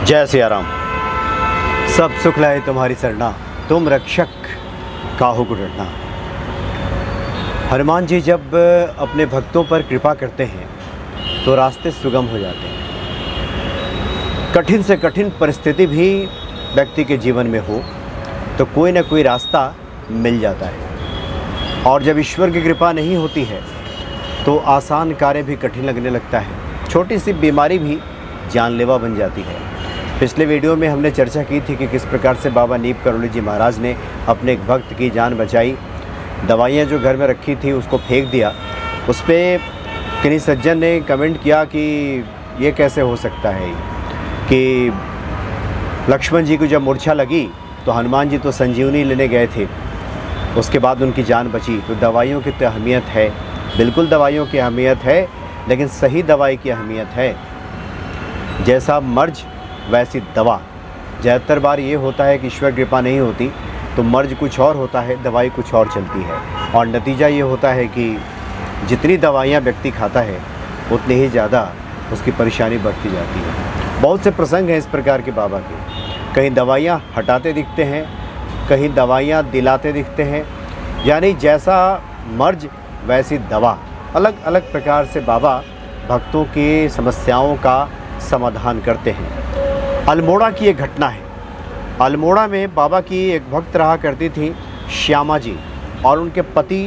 जय सिया राम। सब सुख लाए तुम्हारी सरना, तुम रक्षक काहू को डरना। हनुमान जी जब अपने भक्तों पर कृपा करते हैं तो रास्ते सुगम हो जाते हैं। कठिन से कठिन परिस्थिति भी व्यक्ति के जीवन में हो तो कोई ना कोई रास्ता मिल जाता है, और जब ईश्वर की कृपा नहीं होती है तो आसान कार्य भी कठिन लगने लगता है। छोटी सी बीमारी भी जानलेवा बन जाती है। पिछले वीडियो में हमने चर्चा की थी कि किस प्रकार से बाबा नीप करोली जी महाराज ने अपने एक भक्त की जान बचाई। दवाइयाँ जो घर में रखी थी उसको फेंक दिया। उस पर किन्हीं सज्जन ने कमेंट किया कि ये कैसे हो सकता है कि लक्ष्मण जी को जब मूर्छा लगी तो हनुमान जी तो संजीवनी लेने गए थे, उसके बाद उनकी जान बची। तो दवाइयों की तो अहमियत है, बिल्कुल दवाइयों की अहमियत है, लेकिन सही दवाई की अहमियत है। जैसा मर्ज वैसी दवा। ज़्यादातर बार ये होता है कि ईश्वर कृपा नहीं होती तो मर्ज कुछ और होता है, दवाई कुछ और चलती है, और नतीजा ये होता है कि जितनी दवाइयाँ व्यक्ति खाता है उतनी ही ज़्यादा उसकी परेशानी बढ़ती जाती है। बहुत से प्रसंग हैं इस प्रकार के बाबा के। कहीं दवाइयाँ हटाते दिखते हैं, कहीं दवाइयाँ दिलाते दिखते हैं, यानी जैसा मर्ज वैसी दवा। अलग अलग प्रकार से बाबा भक्तों की समस्याओं का समाधान करते हैं। अल्मोड़ा की एक घटना है। अल्मोड़ा में बाबा की एक भक्त रहा करती थी श्यामा जी, और उनके पति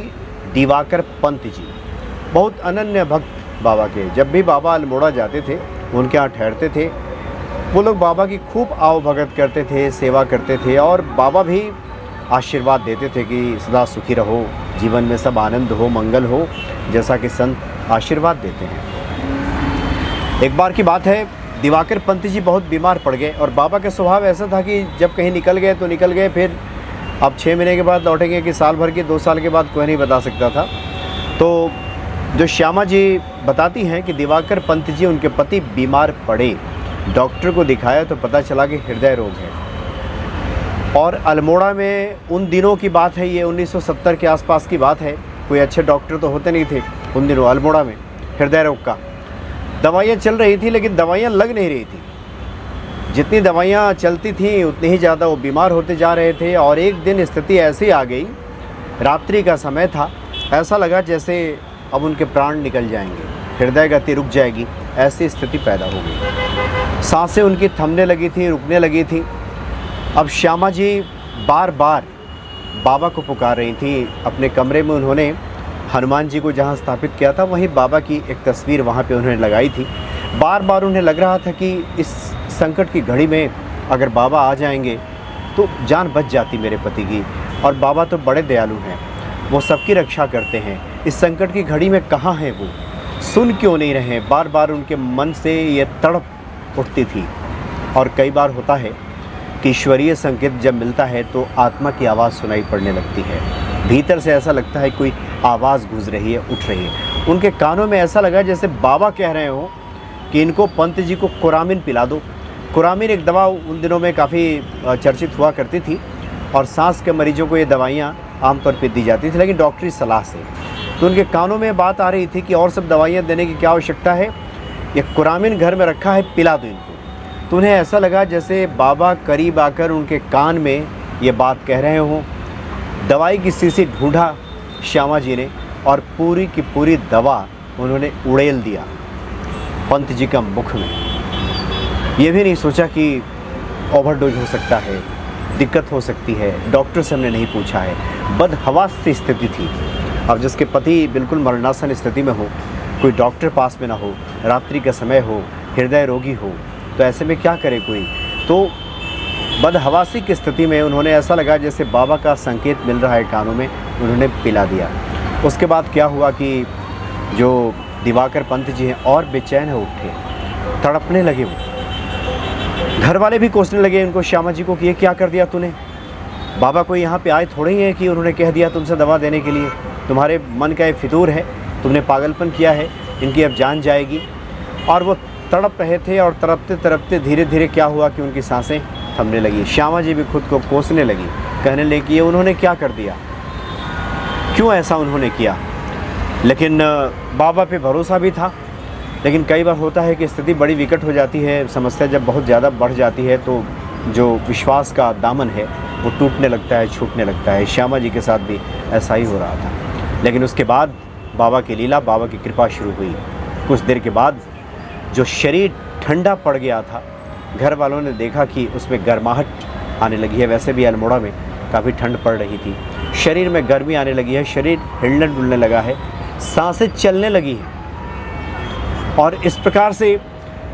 दिवाकर पंत जी, बहुत अनन्य भक्त बाबा के। जब भी बाबा अल्मोड़ा जाते थे उनके यहाँ ठहरते थे। वो लोग बाबा की खूब आवभगत करते थे, सेवा करते थे, और बाबा भी आशीर्वाद देते थे कि सदा सुखी रहो, जीवन में सब आनंद हो, मंगल हो, जैसा कि संत आशीर्वाद देते हैं। एक बार की बात है, दिवाकर पंत जी बहुत बीमार पड़ गए, और बाबा का स्वभाव ऐसा था कि जब कहीं निकल गए तो निकल गए, फिर अब 6 महीने के बाद लौटेंगे कि साल भर के 2 साल के बाद कोई नहीं बता सकता था। तो जो श्यामा जी बताती हैं कि दिवाकर पंत जी उनके पति बीमार पड़े, डॉक्टर को दिखाया तो पता चला कि हृदय रोग है। और अल्मोड़ा में उन दिनों की बात है, ये 1970 के आसपास की बात है, कोई अच्छे डॉक्टर तो होते नहीं थे उन दिनों अल्मोड़ा में। हृदय रोग का दवाइयाँ चल रही थी, लेकिन दवाइयाँ लग नहीं रही थी। जितनी दवाइयाँ चलती थी उतनी ही ज़्यादा वो बीमार होते जा रहे थे। और एक दिन स्थिति ऐसी आ गई, रात्रि का समय था, ऐसा लगा जैसे अब उनके प्राण निकल जाएंगे, हृदय गति रुक जाएगी, ऐसी स्थिति पैदा हो गई। सांसें उनकी थमने लगी थी, रुकने लगी थी। अब श्यामा जी बार बार बाबा को पुकार रही थी। अपने कमरे में उन्होंने हनुमान जी को जहाँ स्थापित किया था वहीं बाबा की एक तस्वीर वहाँ पे उन्होंने लगाई थी। बार बार उन्हें लग रहा था कि इस संकट की घड़ी में अगर बाबा आ जाएंगे तो जान बच जाती मेरे पति की। और बाबा तो बड़े दयालु हैं, वो सबकी रक्षा करते हैं। इस संकट की घड़ी में कहाँ हैं वो, सुन क्यों नहीं रहे? बार बार उनके मन से ये तड़प उठती थी। और कई बार होता है कि ईश्वरीय संकेत जब मिलता है तो आत्मा की आवाज़ सुनाई पड़ने लगती है। भीतर से ऐसा लगता है कोई आवाज़ गूंज रही है, उठ रही है। उनके कानों में ऐसा लगा जैसे बाबा कह रहे हो कि इनको पंत जी को कोरामिन पिला दो। कोरामिन एक दवा उन दिनों में काफ़ी चर्चित हुआ करती थी, और सांस के मरीजों को ये दवाइयाँ आमतौर पर दी जाती थी, लेकिन डॉक्टरी सलाह से। तो उनके कानों में बात आ रही थी कि और सब दवाइयाँ देने की क्या आवश्यकता है, ये कोरामिन घर में रखा है, पिला दो इनको। तो उन्हें ऐसा लगा जैसे बाबा करीब आकर उनके कान में ये बात कह रहे हों। दवाई की शीशी ढूंढा श्यामा जी ने, और पूरी की पूरी दवा उन्होंने उड़ेल दिया पंत जी का मुख में। ये भी नहीं सोचा कि ओवरडोज हो सकता है, दिक्कत हो सकती है। डॉक्टर से हमने नहीं पूछा है, बदहवास सी स्थिति थी। अब जिसके पति बिल्कुल मरणासन स्थिति में हो, कोई डॉक्टर पास में ना हो, रात्रि का समय हो, हृदय रोगी हो, तो ऐसे में क्या करे कोई। तो बदहवासी की स्थिति में उन्होंने ऐसा लगा जैसे बाबा का संकेत मिल रहा है कानों में, उन्होंने पिला दिया। उसके बाद क्या हुआ कि जो दिवाकर पंत जी हैं और बेचैन हो उठे, तड़पने लगे। वो घर वाले भी कोसने लगे उनको, श्यामा जी को, कि ये क्या कर दिया तूने? बाबा कोई यहाँ पे आए थोड़े ही हैं कि उन्होंने कह दिया तुमसे दवा देने के लिए। तुम्हारे मन का ये फितूर है, तुमने पागलपन किया है, इनकी अब जान जाएगी। और वो तड़प रहे थे, और तड़पते तड़पते धीरे धीरे क्या हुआ कि उनकी सांसें थमने लगी। श्यामा जी भी खुद को कोसने लगी, कहने लगी कि ये उन्होंने क्या कर दिया, क्यों ऐसा उन्होंने किया। लेकिन बाबा पे भरोसा भी था, लेकिन कई बार होता है कि स्थिति बड़ी विकट हो जाती है, समस्या जब बहुत ज़्यादा बढ़ जाती है तो जो विश्वास का दामन है वो टूटने लगता है, छूटने लगता है। श्यामा जी के साथ भी ऐसा ही हो रहा था। लेकिन उसके बाद बाबा की लीला, बाबा की कृपा शुरू हुई। कुछ देर के बाद जो शरीर ठंडा पड़ गया था, घर वालों ने देखा कि उसमें गर्माहट आने लगी है। वैसे भी अल्मोड़ा में काफ़ी ठंड पड़ रही थी, शरीर में गर्मी आने लगी है, शरीर हिलने डुलने लगा है, सांसें चलने लगी हैं और इस प्रकार से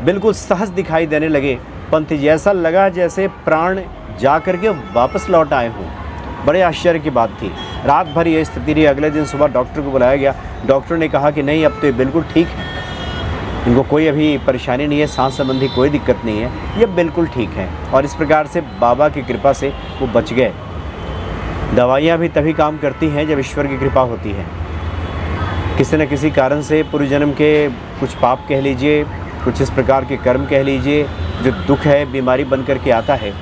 बिल्कुल सहज दिखाई देने लगे पंथी जी। ऐसा लगा जैसे प्राण जा कर के वापस लौट आए हों। बड़े आश्चर्य की बात थी। रात भर ये स्थिति रही। अगले दिन सुबह डॉक्टर को बुलाया गया। डॉक्टर ने कहा कि नहीं, अब तो ये बिल्कुल ठीक है, इनको कोई अभी परेशानी नहीं है, सांस संबंधी कोई दिक्कत नहीं है, ये बिल्कुल ठीक है। और इस प्रकार से बाबा की कृपा से वो बच गए। दवाइयाँ भी तभी काम करती हैं जब ईश्वर की कृपा होती है। किसी न किसी कारण से पूर्व जन्म के कुछ पाप कह लीजिए, कुछ इस प्रकार के कर्म कह लीजिए, जो दुख है, बीमारी बन कर के आता है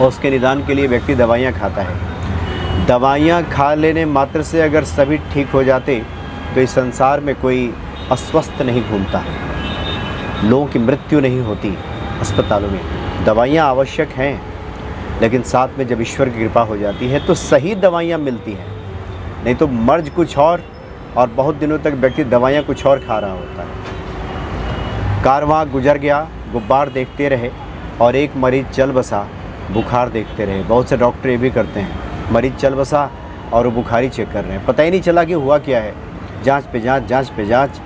और उसके निदान के लिए व्यक्ति दवाइयाँ खाता है। दवाइयाँ खा लेने मात्र से अगर सभी ठीक हो जाते तो इस संसार में कोई अस्वस्थ नहीं घूमता, लोगों की मृत्यु नहीं होती अस्पतालों में। दवाइयाँ आवश्यक हैं, लेकिन साथ में जब ईश्वर की कृपा हो जाती है तो सही दवाइयाँ मिलती हैं, नहीं तो मर्ज कुछ और बहुत दिनों तक व्यक्ति दवाइयाँ कुछ और खा रहा होता है। कारवां गुजर गया, गुब्बार देखते रहे और एक मरीज चल बसा, बुखार देखते रहे। बहुत से डॉक्टर ये भी करते हैं, मरीज चल बसा और वो बुखारी चेक कर रहे हैं, पता ही नहीं चला कि हुआ क्या है। जांच पे जांच, जांच पे जांच,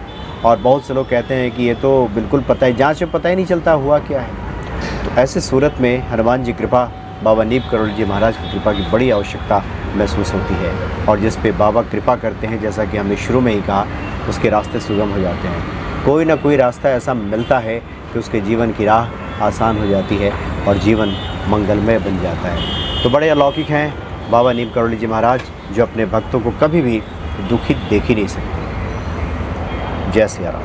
और बहुत से लोग कहते हैं कि ये तो बिल्कुल पता ही, जांच में पता ही नहीं चलता हुआ क्या है। तो ऐसे सूरत में हनुमान जी कृपा, बाबा नीम करोली जी महाराज की कृपा की बड़ी आवश्यकता महसूस होती है। और जिस पे बाबा कृपा करते हैं, जैसा कि हमने शुरू में ही कहा, उसके रास्ते सुगम हो जाते हैं। कोई ना कोई रास्ता ऐसा मिलता है कि उसके जीवन की राह आसान हो जाती है और जीवन मंगलमय बन जाता है। तो बड़े अलौकिक हैं बाबा नीम करोली जी महाराज, जो अपने भक्तों को कभी भी दुखी देख ही नहीं सकते। जय सिया राम।